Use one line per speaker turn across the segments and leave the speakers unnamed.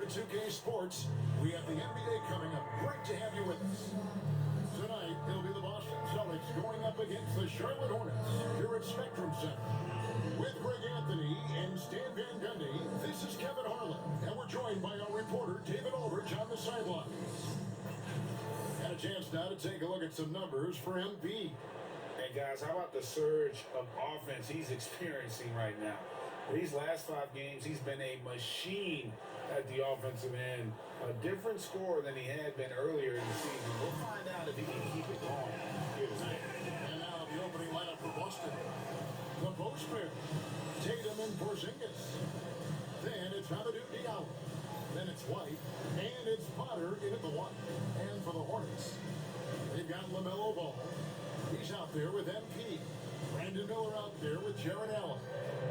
2K Sports. We have the NBA coming up. Great to have you with us. Tonight, it'll be the Boston Celtics going up against the Charlotte Hornets here at Spectrum Center. With Greg Anthony and Stan Van Gundy, this is Kevin Harlan, and we're joined by our reporter, David Aldridge, on the sidelines. Had a chance now to take a look at some numbers for MP.
Hey guys, how about the surge of offense he's experiencing right now? These last 5 games, he's been a machine at the offensive end. A different scorer than he had been earlier in the season. We'll find out if he can keep it going here tonight.
And now the opening lineup for Boston. The post pair, Tatum and Porzingis. Then it's Amadou Diallo. Then it's White. And it's Potter in at the 1. And for the Hornets, they've got LaMelo Ball. He's out there with MP. Brandon Miller out there with Jared Allen.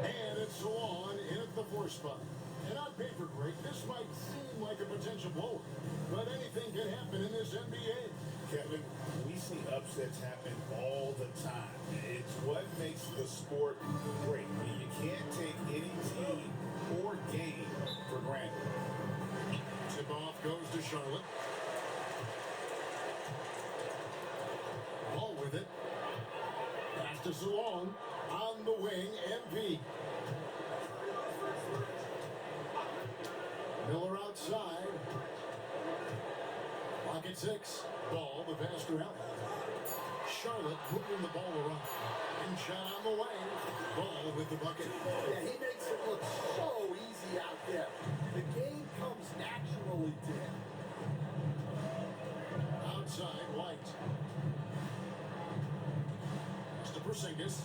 And it's Salon in at the 4 spot. And on paper, Greg, this might seem like a potential blower, but anything can happen in this NBA.
Kevin, we see upsets happen all the time. It's what makes the sport great. I mean, you can't take any team or game for granted.
Tip-off goes to Charlotte. Ball with it. Pass to Salon. On the wing, MP. Miller outside. Clock at 6. Ball, the pass to Allen. Charlotte moving the ball around. And shot on the way. Ball with the bucket.
Yeah, he makes it look so easy out there. The game comes naturally to him.
Outside, White. Pass to Porzingis.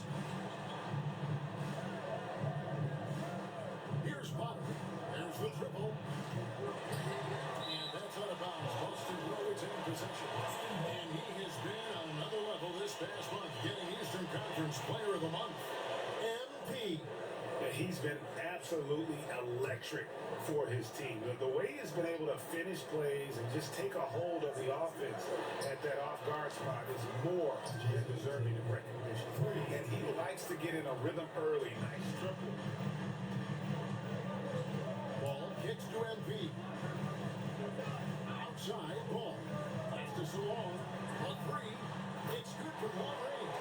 Here's Potter. There's the triple. And that's out of bounds. Boston will retain possession. And he has been on another level this past month, getting Eastern Conference Player of the Month. MP.
Yeah, he's been absolutely electric for his team. The way he's been able to finish plays and just take a hold of the offense at that off-guard spot is more than deserving of recognition. And he likes to get in a rhythm early. Nice triple.
Ball kicks to MP. Outside, ball. Pass to Salon. A 3. It's good from long range.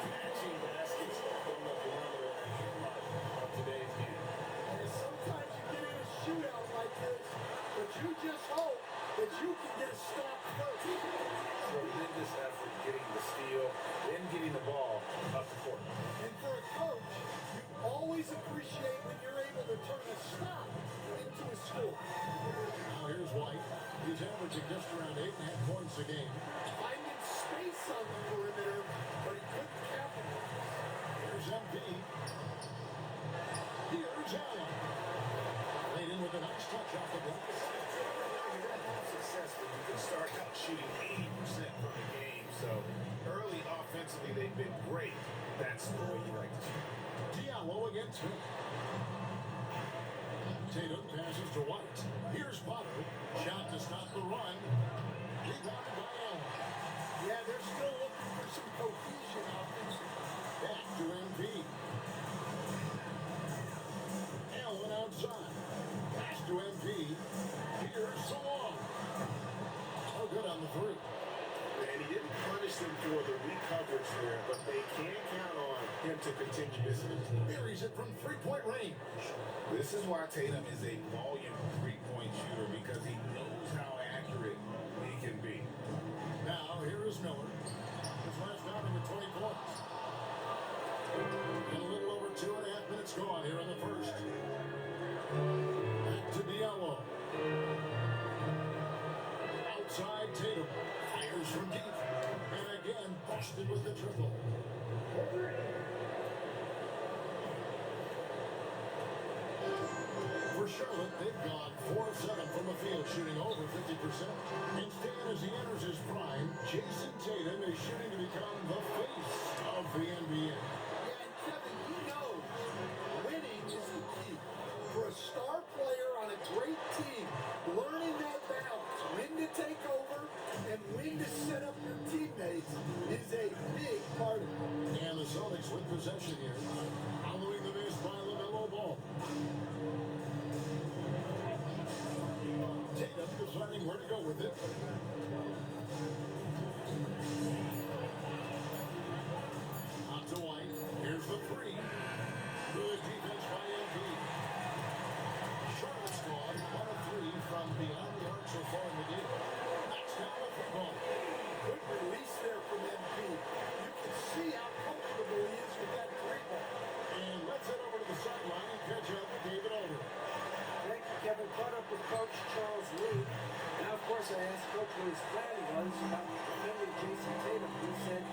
Matching baskets open up the number of today's game.
And sometimes you get in a shootout like this, but you just hope that you can get a stop first.
Tremendous effort getting the steal, then getting the ball up the court.
And for a coach, you always appreciate when you're able to turn a stop into a score.
Now here's White. He's averaging just around 8.5 points a game.
Finding space on the perimeter, but he couldn't capitalize.
Here's MP. Here's Allen. Laid in with a nice touch off the glass.
You're going to have success when you can start out shooting 80% from the game. So early offensively, they've been great. That's the way you like to shoot.
Diallo against him. Tatum passes to White. Here's Potter. Shot to stop the run. Rebounded by Allen.
Yeah, they're still looking for some cohesion offensively.
Back to MP. Allen outside. Pass to MP. Here's Salon. Oh, good on the 3.
And he didn't punish them for the weak coverage there, but they can count on him to continue missing it.
Buries it from 3-point range.
This is why Tatum is a volume 3-point shooter, because he knows how accurate he can be.
Now, here is Miller. His last outing with 20 points. And a little over 2.5 minutes gone here in the first. Back to Diallo. Outside Tatum. Fires from deep. And again, Boston with the triple. For Charlotte, they've gone 4 of 7 from the field, shooting over 50%. Instead, as he enters his prime, Jason Tatum is shooting to become the face of the NBA.
Yeah, and Kevin, he knows winning is the key. For a star player on a great team, learning that balance, when to take over and when to set up your teammates is a big part of it.
And the Celtics with possession here, following the miss by LaMelo Ball. deciding where to go with it. Out to White. Here's the three. Good defense by MP. Charlotte squad, 1 of 3 from beyond the arc so far in the game. Knocks down the football.
Good release there from MP. You can see how comfortable he is with that three ball.
And let's head over to the sideline and catch up with David Alder.
Thank you, Kevin. Caught up with Coach Charles Lee. Now, of course, I asked Coach what his plan was about defending Jason Tatum. He said,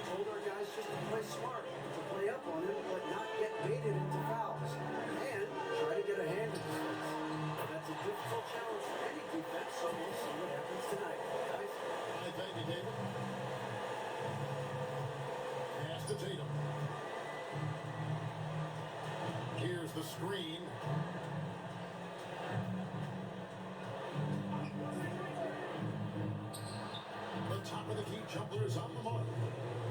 told our guys just to play smart, to play up on him, but not get baited into fouls, and try to get a hand in his face. That's a difficult challenge for any defense, so we'll see what happens tonight, guys.
I thank you, David. Pass to Tatum. Here's the screen. The top of the key jumper is on the mark.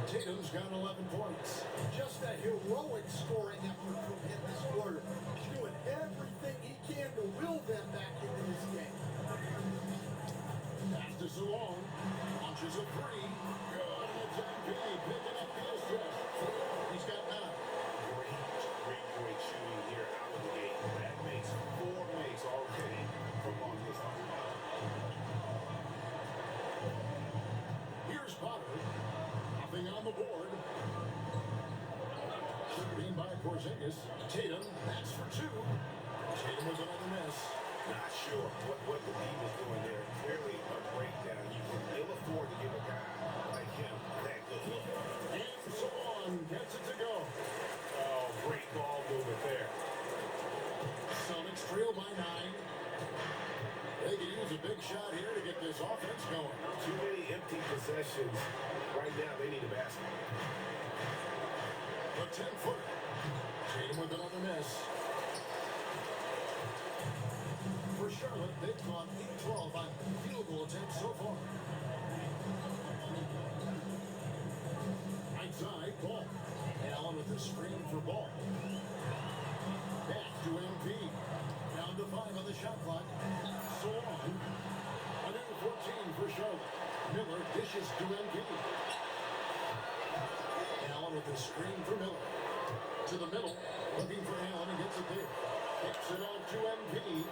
Tatum's got 11 points.
Just a heroic scoring effort from him this quarter. He's doing everything he can to will them back into this game.
Pass to Salon. Launches a three. Good. And it's MP picking up the assist. He's got 9.
Great shooting here out of the gate. That makes 4 makes already from long distance.
Here's Potter. Nothing on the board. Screen by Porzingis. Tatum. That's for 2. Tatum with another miss.
Not sure what the team is doing there. Clearly a breakdown. You can ill afford to give a guy like him that good look.
And Salon gets it to go.
Oh, great ball movement there.
Celtics trail by 9. They can use a big shot here to get this offense going.
Too many empty possessions. Right now, they need a basket.
The 10-footer. Tatum with another miss. For Charlotte, they've gone 8-12 on field goal attempts so far. Right side, Ball. Allen with the screen for Ball. Back to MP. Down to 5 on the shot clock. So on. A new 14 for Charlotte. Miller dishes to MP. Allen with the screen for Miller. To the middle. Looking for Allen and gets it there. Kicks it out to MP.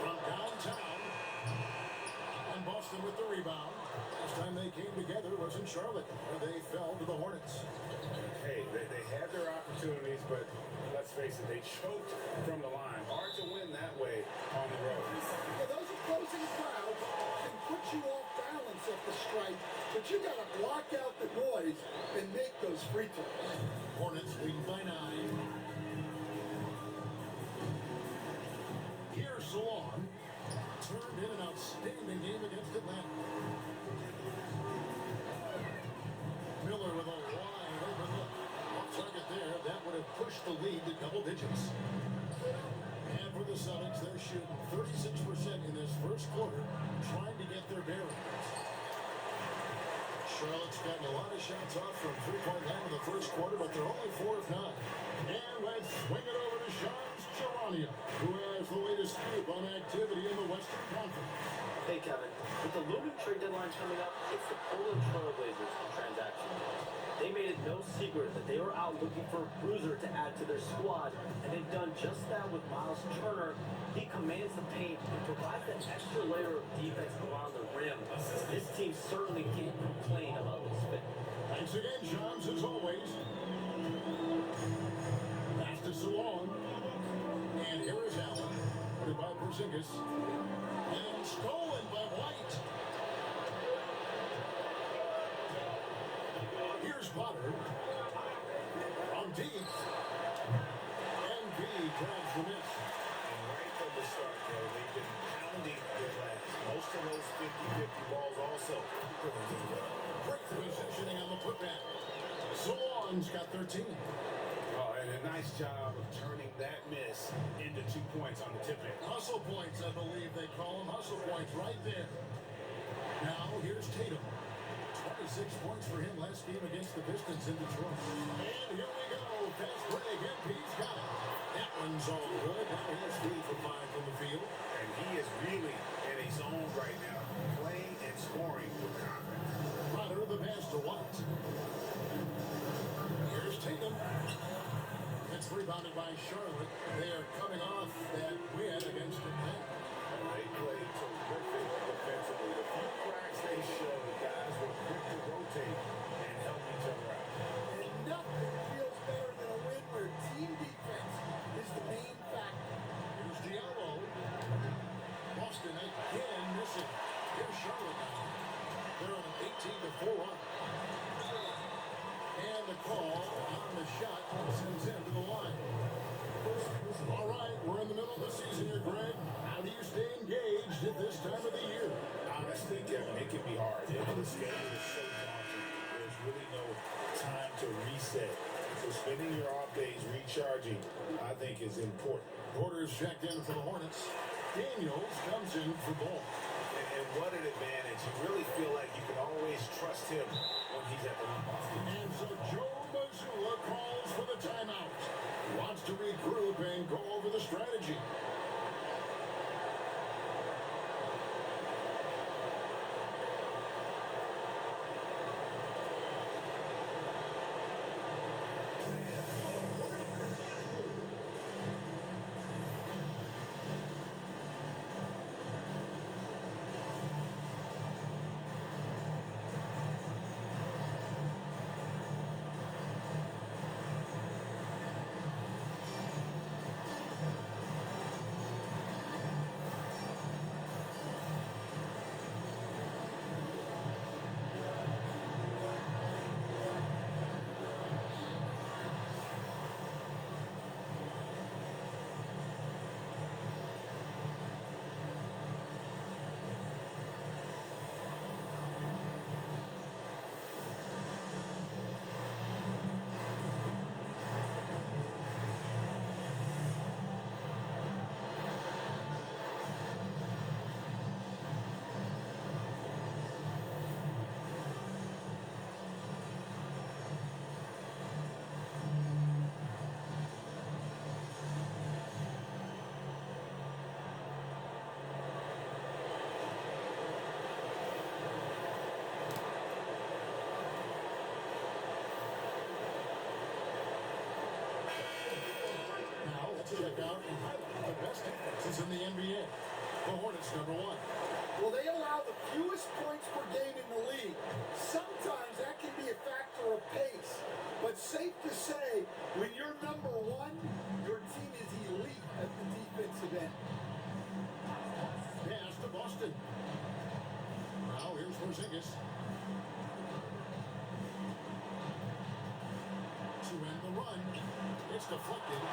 From downtown. And Boston with the rebound. Last time they came together was in Charlotte, where they fell to the Hornets.
Hey, they had their opportunities, but let's face it, they choked from the line. Hard to win that way on the road.
Yeah, those opposing crowds can put you off balance at the stripe, but you got to block out the noise and make those free throws.
Hornets lead by 9. Here's Salon. Turned in an outstanding game against Atlanta. Miller with a wide open look. Off target there. That would have pushed the lead to double digits. And for the Celtics, they're shooting 36% in this first quarter, trying to get their bearings. Charlotte's gotten a lot of shots off from three-point line in the first quarter, but they're only 4 of 9. And let's swing it over to Shams Charania, who has the latest scoop on activity in the Western Conference.
Hey, Kevin. With the looming trade deadline coming up, it's the Portland Trail Blazers transaction. They made it no secret that they were out looking for a bruiser to add to their squad, and they've done just that with Miles Turner. He commands the paint and provides an extra layer of defense around the rim. This team certainly can't complain about this fit.
Thanks again, Shams, as always. Pass to Salon. And here is Allen. Headed by Porzingis. And stolen by White. Here's Potter. From deep. NB grabs the miss.
And right from the start, though, they've been pounding their glass. Most of those 50-50 balls also.
Great positioning on the putback. Salon's got 13.
Oh, and a nice job of turning that miss into 2 points on the tip-in.
Hustle points, I believe they call them. Hustle points right there. Now, here's Tatum. 26 points for him last game against the Pistons in Detroit. And here we go. Fast break. MP's got it. That one's all good. Now he has 3 for 5 from the field.
And he is really in a
by Charlotte. They are coming off that win against Atlanta.
They played terrific defensively. The few cracks they showed, the guys were quick to rotate and help each other out.
And nothing feels better than a win where team defense is the main factor.
Here's Diallo. Boston again missing. Here's Charlotte now. They're on an 18-4 run. And the call on the shot sends him to the line. All right, we're in the middle of the season here, Greg. How do you stay engaged at this time of the year?
Honestly, Kevin, it can be hard. The schedule is so daunting. There's really no time to reset. So spending your off days recharging, I think, is important.
Porter's checked in for the Hornets. Daniels comes in for ball.
And what an advantage. You really feel like you can always trust him when he's at the line.
And so Joe Mazzulla calls for the timeout. Wants to regroup and go over the strategy. Check out and highlight the best defenses in the NBA. The Hornets, number one.
Well, they allow the fewest points per game in the league. Sometimes that can be a factor of pace. But safe to say, when you're number one, your team is elite at the defensive end.
Pass to Boston. Now here's Porzingis. To end the run. It's deflected.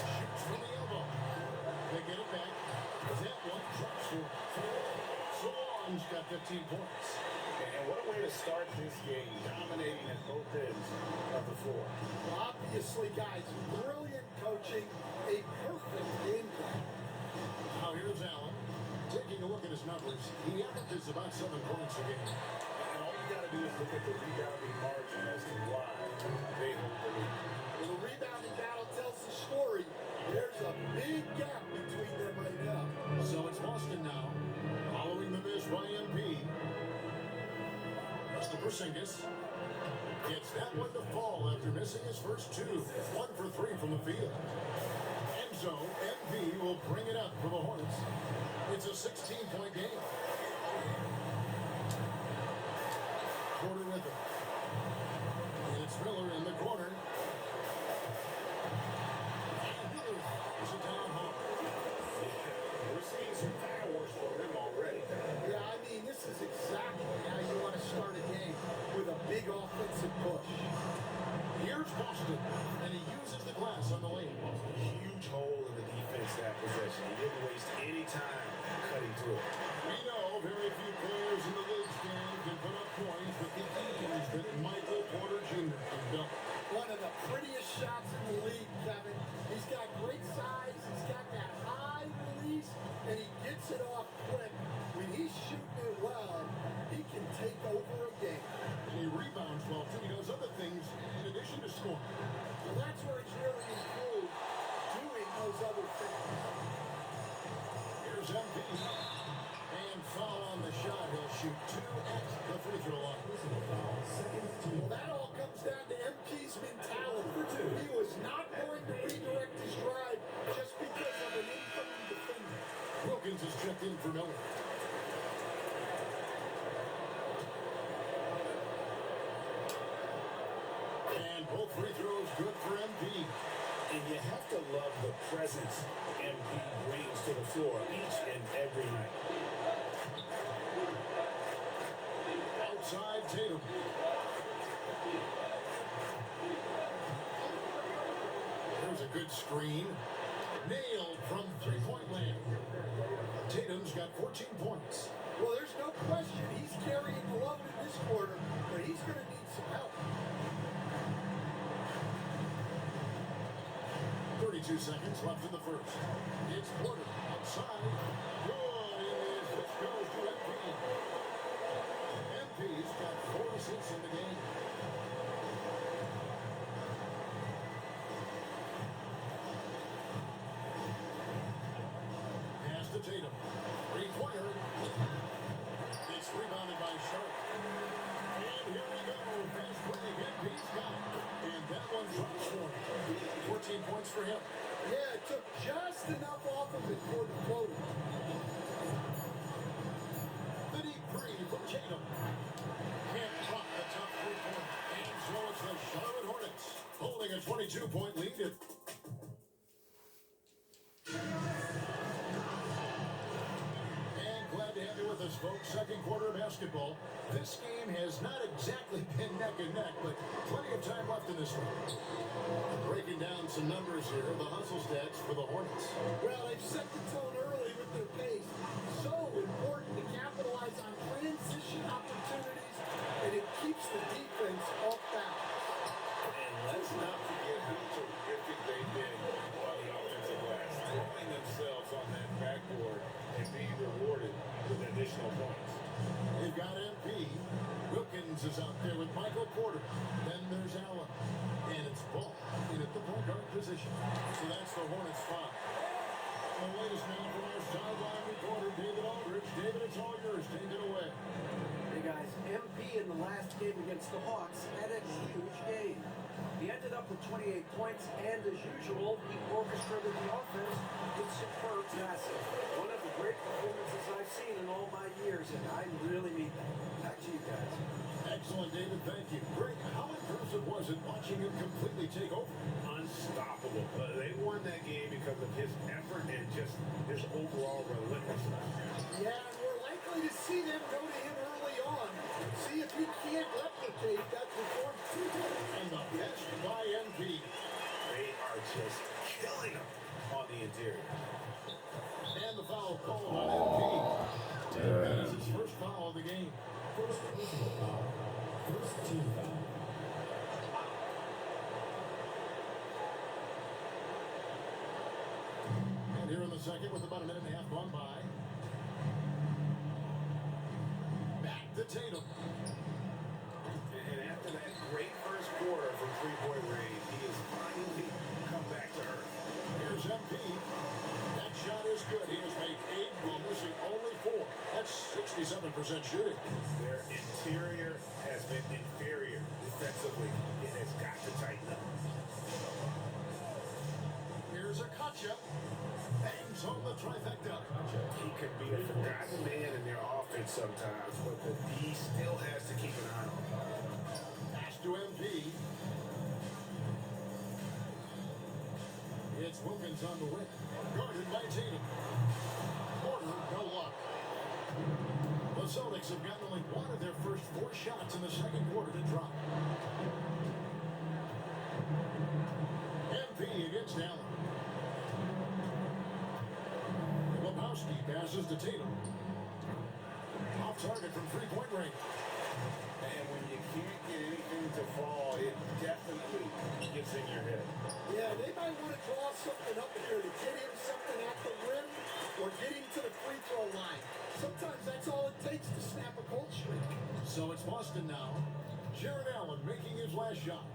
Shoots from the elbow. They get it back. That one drops for 4. So Long's got 15 points.
And what a way to start this game, dominating at both ends of the floor.
Well, obviously, guys, brilliant coaching, a perfect game plan.
Now here's Allen. Taking a look at his numbers, he averages about 7 points a game.
And all you got to do is look at the rebounding margin as to why they hold the lead.
Well, the rebounding battle tells the story. There's a big gap between them right now.
So it's Boston now, following the miss by MP. Mr. Porzingis gets that one to fall after missing his first 2. 1 for 3 from the field. And so MP will bring it up for the Hornets. It's a 16-point game. Porter with it. And it's Miller in the corner. And Miller is it down home.
We're seeing some fireworks for him already.
Yeah, I mean, this is exactly how you want to start a game, with a big offensive push.
Here's Boston, and he uses the glass on the lane.
Huge hole in the defense that possession. He didn't waste any time cutting through it.
We know very few players in the league stand can put up points, but the Eagles that Michael Porter Jr. has done.
One of the prettiest shots in the league, Kevin. He's got great size, he's got that high release, and he gets it off quick. When he's shooting it well, he can take over a game.
And he rebounds well, too. He does other things in addition to scoring.
And that's where he's really improved, doing those other things.
Here's MP. And foul on the shot. He'll shoot 2 at the free throw line. for Miller. And both free throws good for MP.
And you have to love the presence MP brings to the floor each and every night.
Outside Tatum. There's a good screen. Nailed from three-point land. Tatum's got 14 points.
Well, there's no question he's carrying the load in this quarter, but he's going to need some help.
32 seconds left in the first. It's Porter outside. Good is this goes to MP. MP's got 4 assists in the game. Pass to Tatum. Three-pointer. It's rebounded by Sharp. And here we go. Fast break. MP's got it. And that one drops for him. 14 points for him.
Yeah, it took just enough off of it for the floater.
The deep three from Tatum. Can't drop the top three-point. And so it's the Charlotte Hornets holding a 22-point lead. And glad to have you with us, folks. Second quarter basketball. This game has not exactly been neck and neck, but plenty of time left in this one. Breaking down some numbers here, the hustle stats for the Hornets.
Well, they've set the tone early with their pace. So important to capitalize on transition opportunities, and it keeps the defense off balance.
And let's not forget how terrific they've been on the offensive glass, throwing themselves on that backboard and being rewarded with additional points.
They've got MP. Wilkins is out there with Michael Porter. Then there's Allen. And it's Ball in at the point guard position. So that's the Hornets' spot. The latest now from our sideline reporter, David Aldridge. David, it's all yours. Take it away.
Hey guys, MP in the last game against the Hawks had a huge game. He ended up with 28 points, and as usual, he orchestrated the offense with superb passing. One of the great performances I've seen in all my years, and I really mean that. Back to you guys.
Excellent, David. Thank you. Greg, how impressive was it watching him completely take over?
Unstoppable. They won that game because of his effort and just his overall relentlessness.
Yeah, and we're likely to see them go to him early on. See if he can't replicate that performance.
And the best by MP.
They are just killing him on the interior.
And the foul called on MP. That is his first foul of the game.
First personal foul. First team foul.
And here in the second with about a minute and a half gone by. Back to Tatum.
And after that great first quarter from three-point range, he has finally come back to earth.
Here's MP. That shot is good. He has made 8 while missing only 4. That's 67% shooting.
Their interior has been inferior defensively. It has got to tighten up.
Here's a Katcha. Bangs home the trifecta.
He could be a forgotten man in their offense sometimes, but the D still has to keep an eye on him.
Pass to MP. It's Wilkins on the wing. Guarded by Tatum. Porter, no luck. The Celtics have gotten only one of their first 4 shots in the second quarter to drop. MP against Allen. Lebowski passes to Tatum. Off target from three-point range.
And when you can't get anything to fall, it definitely gets in your head.
Yeah, they might want to draw something up here to get him something at the rim or get him to the free throw line. Sometimes that's all it takes to snap a cold streak.
So it's Boston now. Jared Allen making his last shot.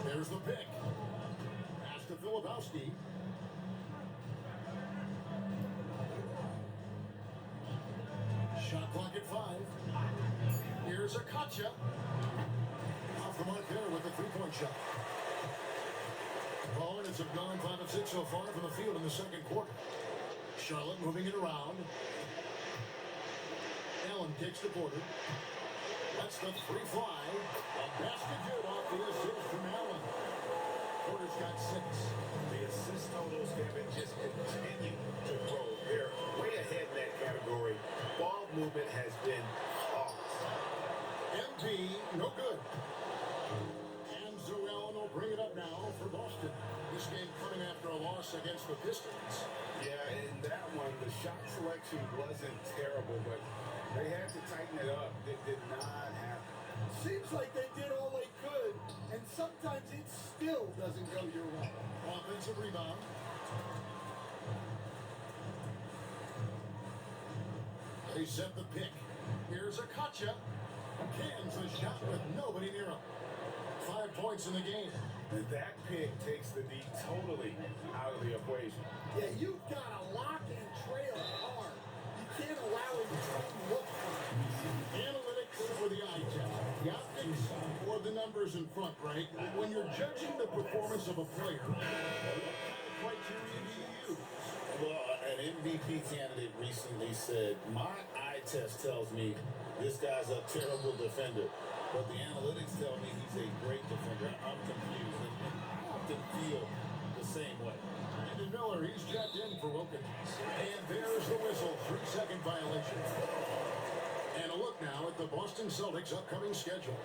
There's the pick. Pass to Filipowski. Shot clock at 5. Here's a Katcha. Off the mark there with a three-point shot. Hornets have gone 5 of 6 so far from the field in the second quarter. Charlotte moving it around. Allen kicks to Porter. That's the free fly. A basket good off the assist from Allen. Porter's got 6.
The assist totals, Kevin, just continue to grow. They're way ahead in that category. Ball movement has been flawless.
MP, no good. And so Allen will bring it up now for Boston. This game coming after a loss against the Pistons.
Yeah, in that one, the shot selection wasn't terrible, but they had to tighten it up. It did not happen.
Seems like they did all they could, and sometimes it still doesn't go your way.
Offensive rebound. They set the pick. Here's Akacha. Cans the shot with nobody near him. 5 points in the game.
And that pick takes the D totally out of the equation.
Yeah, you've got to lock and trail hard. You can't allow him to look for it.
Analytics for the eye test. The optics or the numbers in front, right? When you're judging the performance of a player, what kind of criteria do you use?
Well, an MVP candidate recently said, my eye test tells me this guy's a terrible defender, but the analytics tell me he's a great defender. I'm confused, and I often feel the same way.
Brandon Miller, he's checked in for Wilkins. And there's the whistle, 3-second violation. And a look now at the Boston Celtics' upcoming schedule.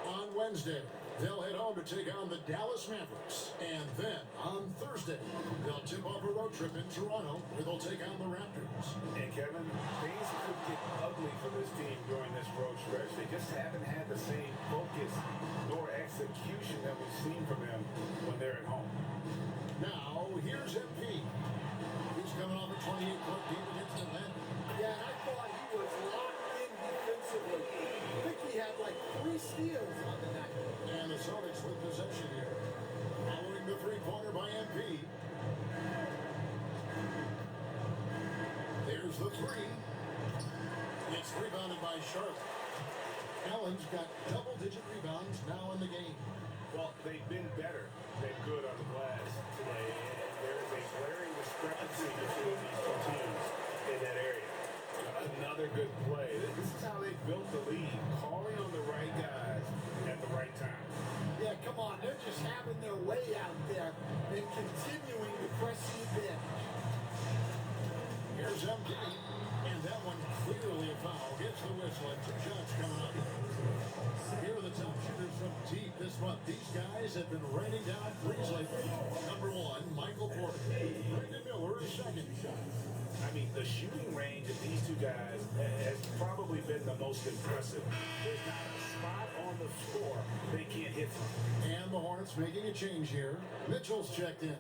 On Wednesday, they'll head home to take on the Dallas Mavericks. And then, on Thursday, they'll tip off a road trip in Toronto, where they'll take on the Raptors.
And Kevin, things could get ugly for this team during this road stretch. They just haven't had the same focus nor execution that we've seen from them when they're at home.
Now, here's MP. He's coming off a 28-point game against Atlanta.
Yeah, and I thought he was locked in defensively. I think he had like 3 steals on the night.
And the Celtics with possession here. Following the three-pointer by MP. There's the 3. It's rebounded by Charlotte. Allen's got double-digit rebounds now in the game.
Well, they've been better than good on the glass today, and there is a glaring discrepancy between these two teams in that area. Another good play. This is how they built the lead, calling on the right guys at the right time.
Yeah, come on. They're just having their way out there and continuing to press the advantage.
Here's MP. And that one clearly a foul. Gets the whistle and 2 shots coming up. Here are the top shooters from deep this month. These guys have been raining down threes lately. Number 1, Michael Porter. Brandon Miller is second.
I mean, the shooting range of these two guys has probably been the most impressive. There's not a spot on the floor they can't hit from.
And the Hornets making a change here. Mitchell's checked in.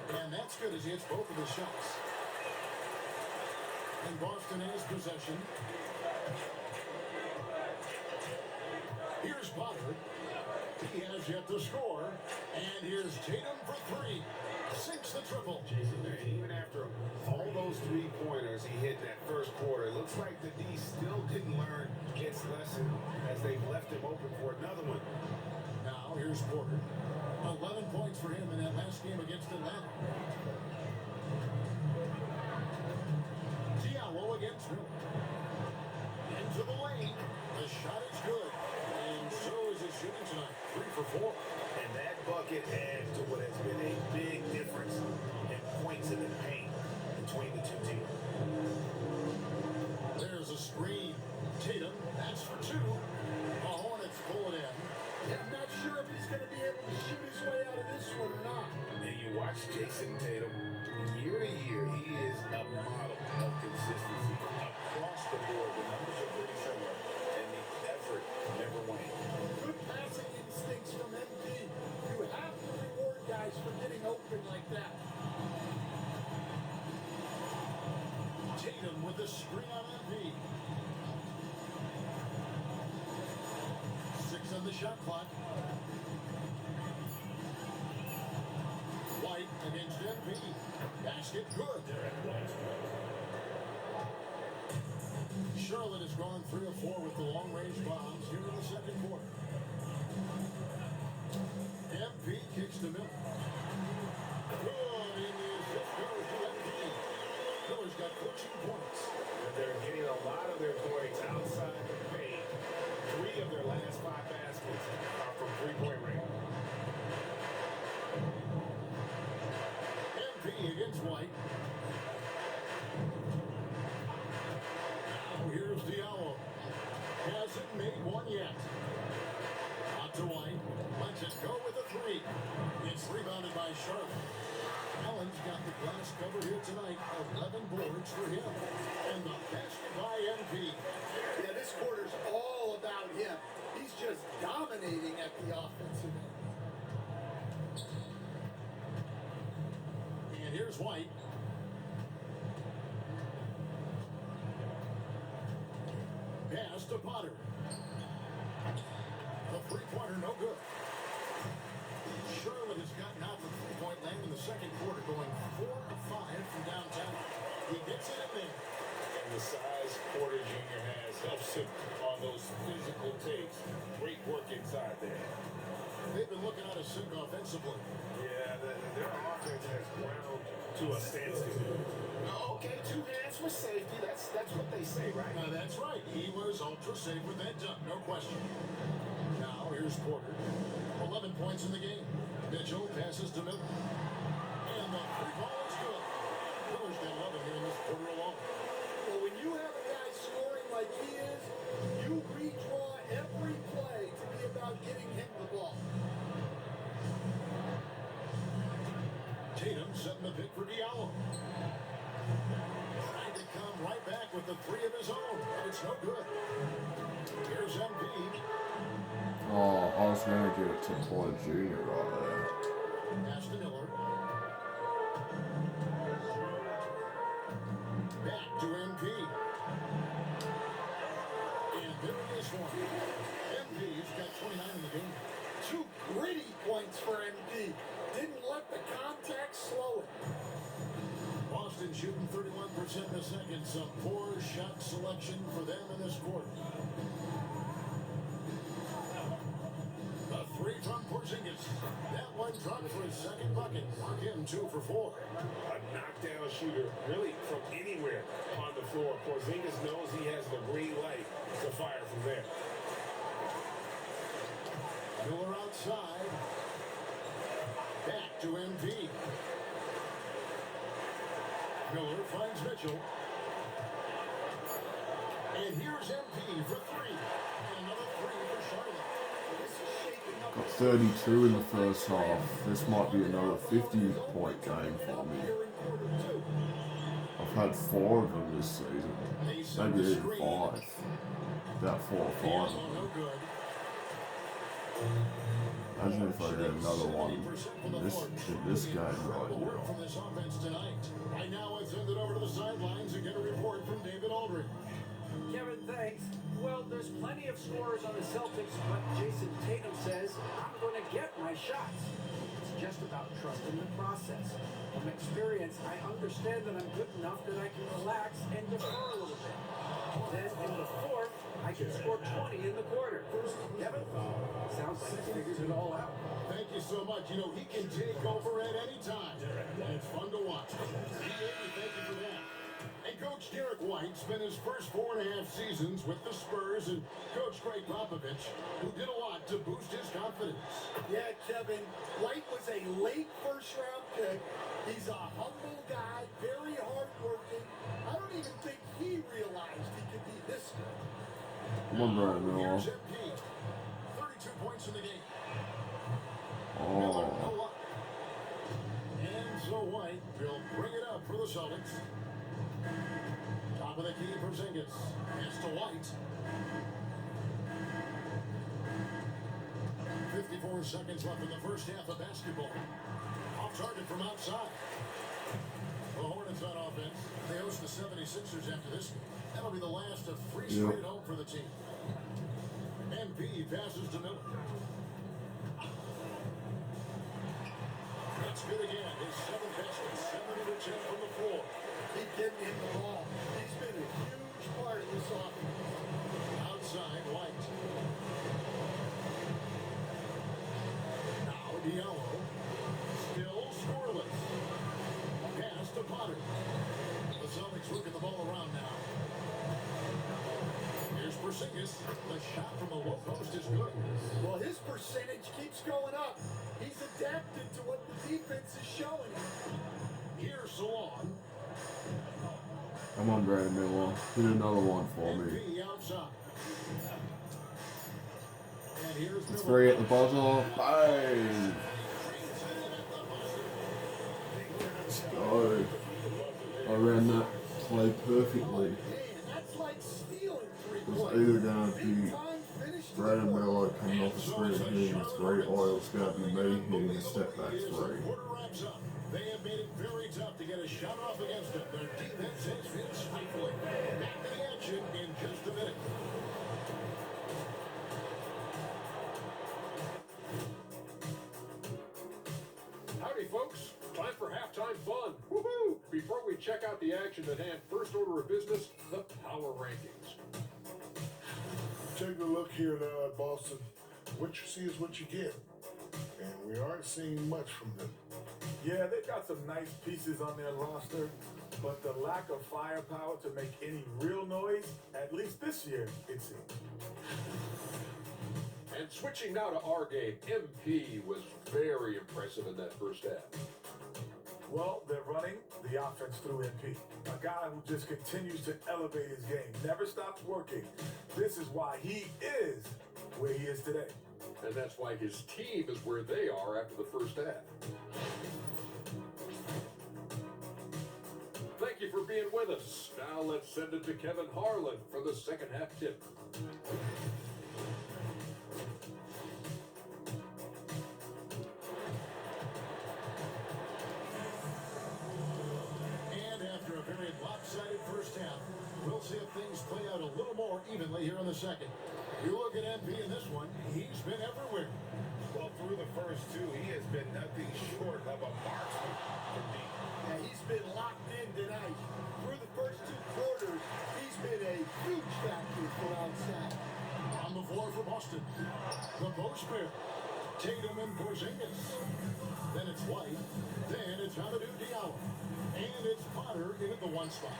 And that's good as he hits both of his shots. And Boston has possession. Here's Potter. He has yet to score. And here's Tatum for 3. Sinks the triple.
And even after all those three-pointers he hit that first quarter, it looks like the D still didn't learn its lesson as they've left him open for another one.
Now here's Porter. 11 points for him in that last game against Atlanta. Diallo against Miller. Into the lane. The shot is good. And so is his shooting tonight. 3 for 4.
And that bucket adds to what has been a big difference in points in the paint between the two teams.
There's a screen. Tatum, that's for 2. The Hornets pull it in.
Yeah, I'm not sure if he's going to be able to shoot his way out of this one or not.
And you watch Jason Tatum, year to year, he is a model of consistency across the board. The numbers are pretty similar, and the effort never wanes.
Good passing instincts from MP. You have to reward guys for getting open like that.
Tatum with the screen on MP. 6 on the shot clock. White against MP. Basket good. Charlotte has gone 3 of 4 with the long-range bombs here in the second quarter. MP kicks to Miller. Good, and the assist goes to MP. Miller's got 14 points.
They're getting a lot of their points outside the paint. 3 of their last 5 baskets are from three-point range.
MP against White. Now here's Diallo. Hasn't made one yet. Out to White. Lets it go with a 3. It's rebounded by Charlotte. Allen's got the glass cover here tonight. 11 boards for him. And the basket by MP.
Yeah, this quarter's all about him. He's just dominating at the offensive end.
And here's White. Pass to Potter. The three-pointer, no good. Charlotte has gotten out the three-point land in the second quarter, going 4 of 5 from downtown. He gets it in there.
And the size Porter Jr. has helps him on those physical takes. Great work inside there.
They've been looking out of sync offensively.
Yeah, their offense has ground to a standstill. Okay, 2 hands for safety. That's what they say, right?
That's right. He was ultra safe with that dunk, no question. Now here's Porter. 11 points in the game. Mitchell passes to Miller. And the three ball is good. Miller's got 11 here in this quarter alone.
Well, when you have a guy scoring like he is, you redraw every play to be about getting him the ball.
Tatum setting the pick for Diallo. Trying to come right back with the 3 of his own, but it's no good. Here's MP.
Oh, I was going to give it to Porter Jr. right there.
Pass to Miller. Back to MP. And there is one. MP's got 29 in the game.
2 gritty points for MP. Didn't let the contact slow it.
Boston shooting 31% in a second. Some poor shot selection for them in this quarter. A 3 from Porzingis. That one dropped for his second bucket. Mark him 2 for 4.
A knockdown shooter, really from anywhere on the floor. Porzingis knows he has the green light to fire from there.
Miller outside. Back to MP. Miller finds Mitchell. And here's MP for 3. And another 3 for Charlotte.
This is shaking up.
Got 32 in the first half. This might be another 50-point game for me. I've had 4 of them this season. Maybe even 5. About 4 or 5.
Diallo, no good.
Imagine if I get another one in this game right
The
here.
work from this offense tonight. Right now, I send it over to the sidelines and get a report from David Aldridge.
Kevin, thanks. Well, there's plenty of scorers on the Celtics, but Jason Tatum says, I'm going to get my shots. It's just about trusting the process. From experience, I understand that I'm good enough that I can relax and defer a little bit. Then in the fourth, I can score 20 in the quarter. Kevin, sounds like he figured it all out.
Thank you so much. You know, he can take over at any time. And it's fun to watch. Thank you for that. And Coach Derek White spent his first 4.5 seasons with the Spurs and Coach Greg Popovich, who did a lot to boost his confidence.
Yeah, Kevin, White was a late first-round pick. He's a humble guy, very hardworking. I don't even think he realized he could be this good.
Come on, Brad Miller.
Here's MP. 32 points in the game. Miller, no
Oh,
luck. And so White will bring it up for the Celtics. Top of the key, Porzingis. Pass to White. 54 seconds left in the first half of basketball. Off target from outside. The Hornets on offense. They host the 76ers after this. That'll be the last of 3 straight at home for the team. MP passes to Miller. That's good again. His 7th basket, 7 from the floor.
Keep getting him the ball. He's been a huge part of this offense.
Outside, White. Now Diallo. Still scoreless. Pass to Potter. The Porzingis. The shot from the low post is good.
Well, his percentage keeps going up. He's adapted to what the defense is showing him.
Here's Salon.
Come on, Brandon Miller. Hit another one for me.
MP outside. And here's
It's
Miller.
3 at the buzzer. Bang! Let's go. I ran that play perfectly.
Man, that's like stealing 3
It's
points.
either going to
Big
be
time finish to the
Brandon
court.
Miller coming off the screen hitting a 3, or it's going to be me hitting a step back 3.
Quarter wraps up. They have made it very tough to get a shot off against them. Their defense has been stifling. Back to the action in just a minute.
Howdy, folks. Time for halftime fun. Woohoo! Before we check out the action at hand, first order of business, the power rankings.
Take a look here at Boston. What you see is what you get. And we aren't seeing much from them.
Yeah, they've got some nice pieces on their roster, but the lack of firepower to make any real noise, at least this year, it seems.
And switching now to our game, MP was very impressive in that first half.
Well, they're running the offense through MP. A guy who just continues to elevate his game, never stops working. This is why he is where he is today.
And that's why his team is where they are after the first half. Thank you for being with us. Now let's send it to Kevin Harlan for the second half tip.
And after a very lopsided first half, we'll see if things play out a little more evenly here in the second. You look at MP in this one, he's been everywhere.
Well, through the first 2, he has been nothing short of a marksman from deep.
And he's been locked in tonight. Through the first 2 quarters, he's been a huge factor for outside.
On the floor for Boston. The post pair. Tatum and Porzingis. Then it's White. Then it's Hamidou Diallo. And it's Potter in at the 1 spot.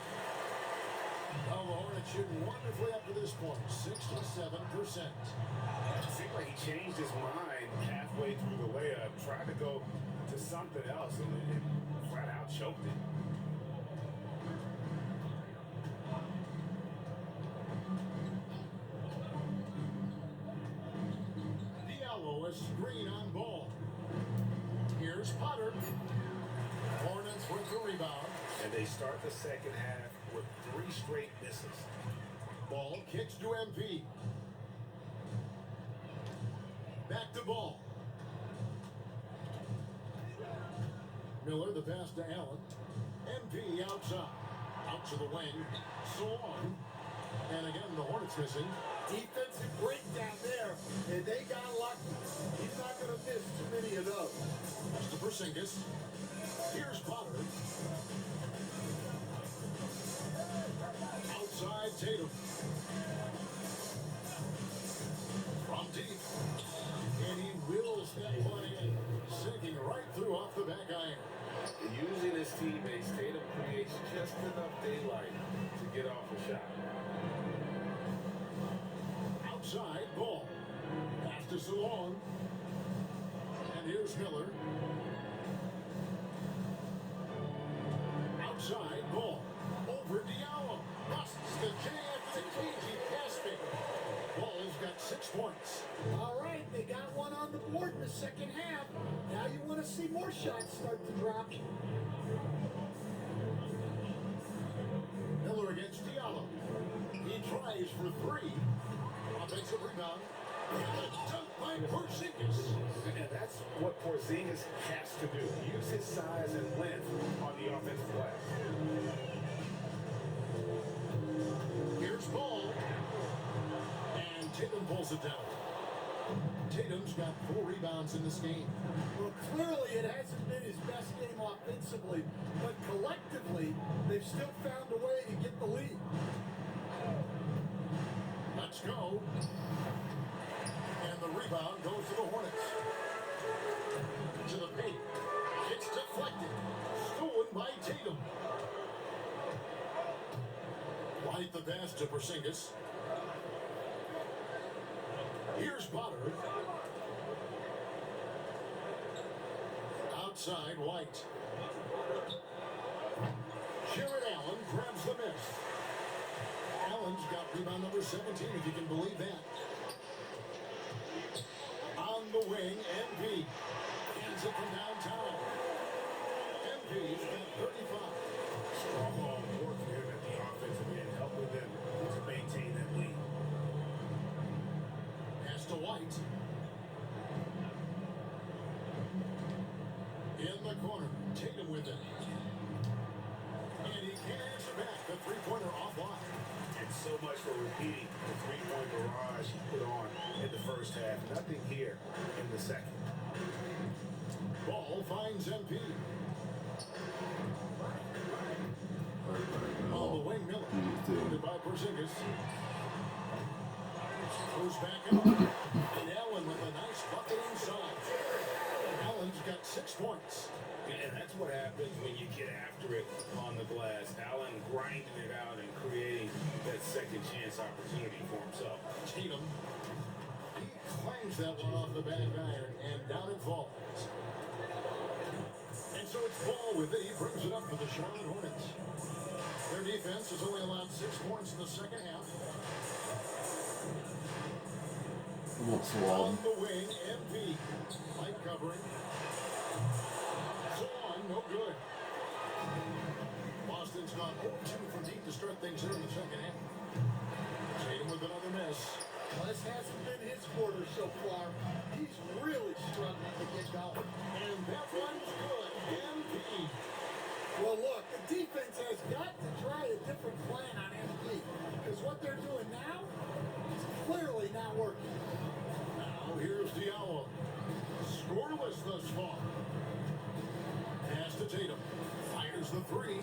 Well, the Hornets shooting wonderfully up to this point, 67%.
It seemed like he changed his mind halfway through the layup, tried to go to something else, and it flat out choked it.
Diallo, a screen on Ball. Here's Potter. Hornets with the rebound.
And they start the second half with 3 straight misses.
Ball kicks to MP. Back to Ball. Miller, the pass to Allen. MP outside. Out to the wing. Salon. And again, the Hornets missing.
Defensive breakdown there, and they got lucky. He's not going to miss too many of those.
That's to Porzingis. Here's Potter. Outside Tatum. From deep. And he wills that one in. Sinking right through off the back iron.
Using his teammates, Tatum creates just enough daylight to get off the shot.
Outside Ball. Pass to Salon. And here's Miller. Outside Ball. Over Diallo. Busts the J after the cagey pass fake. Ball's got 6 points.
All right, they got one on the board in the second half. Now you want to see more shots start to drop.
Miller against Diallo. He tries for 3. Offensive rebound. And a dunk by Porzingis.
And that's what Porzingis has to do. Use his size and length on the offensive glass.
Here's Ball. And Tatum pulls it down. Tatum's got 4 rebounds in this game.
Well, clearly it hasn't been his best game offensively, but collectively, they've still found a way to get the lead.
Let's go. And the rebound goes to the Hornets. To the paint. It's deflected. Stolen by Tatum. White the pass to Porzingis. Here's Potter. Outside, White. Jared Allen grabs the miss. Allen's got rebound number 17, if you can believe that. On the wing, MP. Hands it from downtown. MP's got 35.
Strong ball work for him at the offensive end, helping them to maintain that lead.
Pass to White. In the corner, Tatum with it. And he can't answer back. The three-pointer offline.
And so much for repeating the three-point barrage he put on in the first half. Nothing here in the second.
Ball finds MP. On the wing, Miller. Guarded by Porzingis. Throws back up. And Allen with a nice bucket inside. Allen's got 6 points.
And that's what happens when you get after it on the glass. Allen grinding it out and creating that second chance opportunity for himself.
Tatum. He clangs that one off the back iron, and down it falls. And so it's Ball with it. He brings it up for the Charlotte Hornets. Their defense has only allowed 6 points in the second half.
What's
On
wrong?
the wing, MP. Light covering. No good. Boston's gone 0-2 from deep to start things here in the second half. Tatum with another miss.
Well, this hasn't been his quarter so far. He's really struggling to get going.
And that one's good. MP.
Well, look, the defense has got to try a different plan on MP. Because what they're doing now is clearly not working.
Now here's Diallo. Scoreless thus far. Pass to Tatum. Fires the three.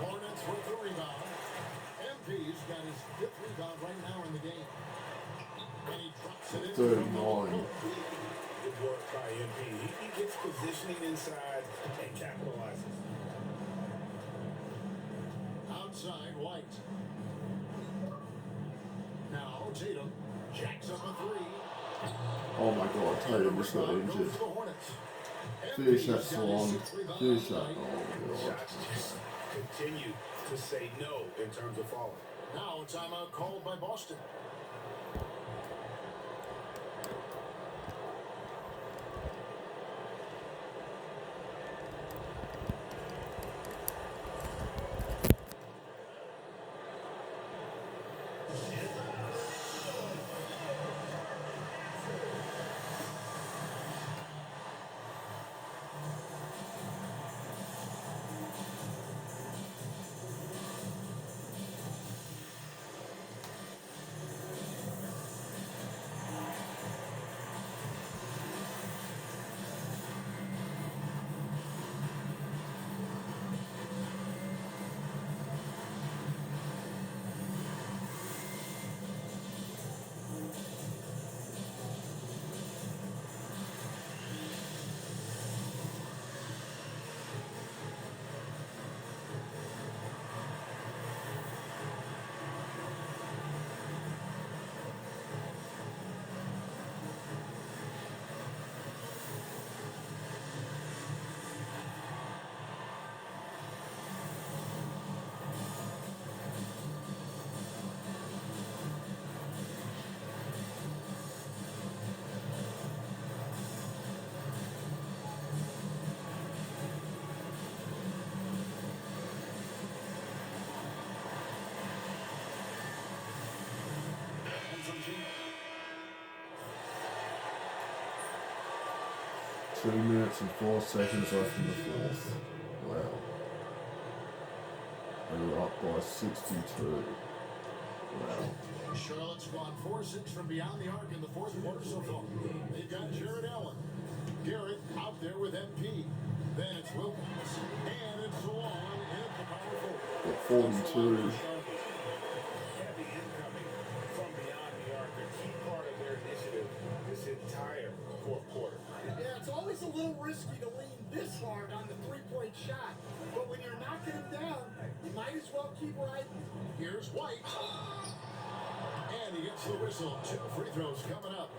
Hornets with the rebound. MP's got his 5th rebound right now in the game. And he drops it in.
39.
Good work by MP. He gets positioning inside and capitalizes.
Outside, White. Now Tatum jacks up a 3.
Oh my god, Tatum just got injured. Finish that swan. Finish that. Oh my god.
Shots just continue to say no in terms of falling.
Now a timeout called by Boston.
Two minutes and 4 seconds left in the fourth. Wow. They were up by 62. Wow.
Charlotte's gone 4-6 from beyond the arc in the fourth quarter so far. They've got Jared Allen. Garrett out there with MP. Then it's Wilkins. And it's Swan in at the power forward.
Got 42.
Heavy incoming from beyond the arc. A key part of their initiative this entire fourth quarter.
Yeah, it's always a little risky to lean this hard on the three-point shot. But when you're knocking him down, you might as well keep riding.
Here's White. And he gets the whistle. 2 free throws coming up.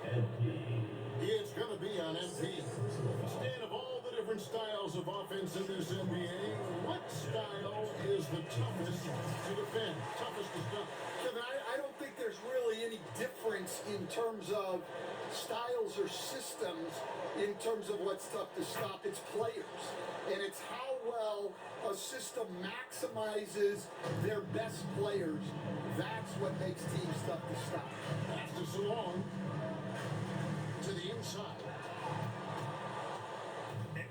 It's going to be on MP. Stan, of all the different styles of offense in this NBA, what style is the toughest to defend, toughest to stop?
Kevin, I don't think there's really any difference in terms of styles or systems in terms of what's tough to stop. It's players. And it's how well a system maximizes their best players. That's what makes teams tough to stop.
Pass this along to the inside.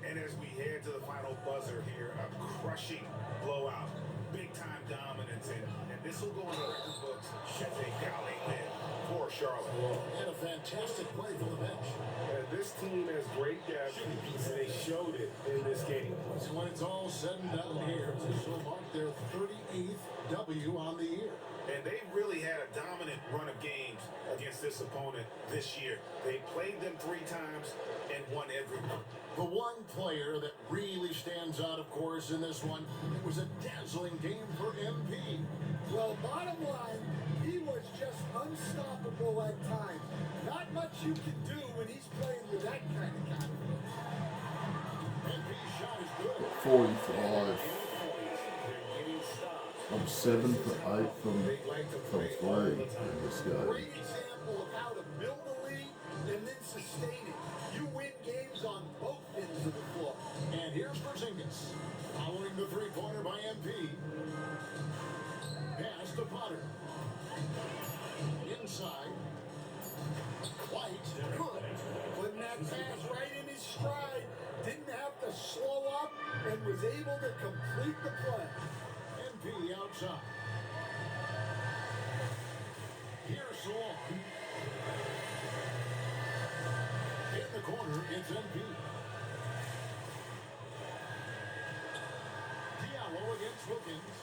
And as we head to the final buzzer here, a crushing blowout, big-time dominance, and this will go in the record books as a golly win for Charlotte.
And a fantastic play from the bench.
And this team has great depth, and they showed it in this game.
So when it's all said and done here, this will mark their 38th W on the year.
And they really had a dominant run of games against this opponent this year. They played them 3 times and won every one.
The one player that really stands out, of course, in this one, it was a dazzling game for MP.
Well, bottom line, he was just unstoppable at times. Not much you can do when he's playing with that kind of confidence.
MP's shot is good.
45. I'm 7 for 8 from 3 in this game.
Great example of how to build a lead and then sustain it. You win games on both ends of the floor.
And here's Porzingis, following the three-pointer by MP. Pass to Potter. Inside. White. Good.
Putting that pass right in his stride. Didn't have to slow up and was able to complete the play.
MP outside. Here's Salon. In the corner, it's MP. Diallo against Wilkins.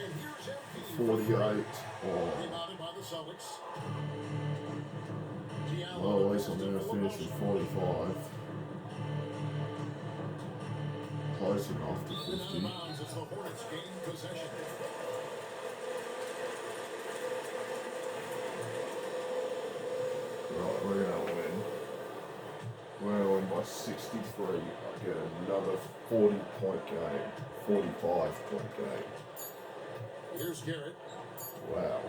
And here's MP.
48. Oh,
Rebounded by the Celtics. Diallo.
well, at least I'm going to finish at 45. Close enough to 50.
As the Hornets gain possession.
Right, we're going to win. We're going to win by 63. I get another 40-point game. 45-point game.
Here's Garrett.
Wow.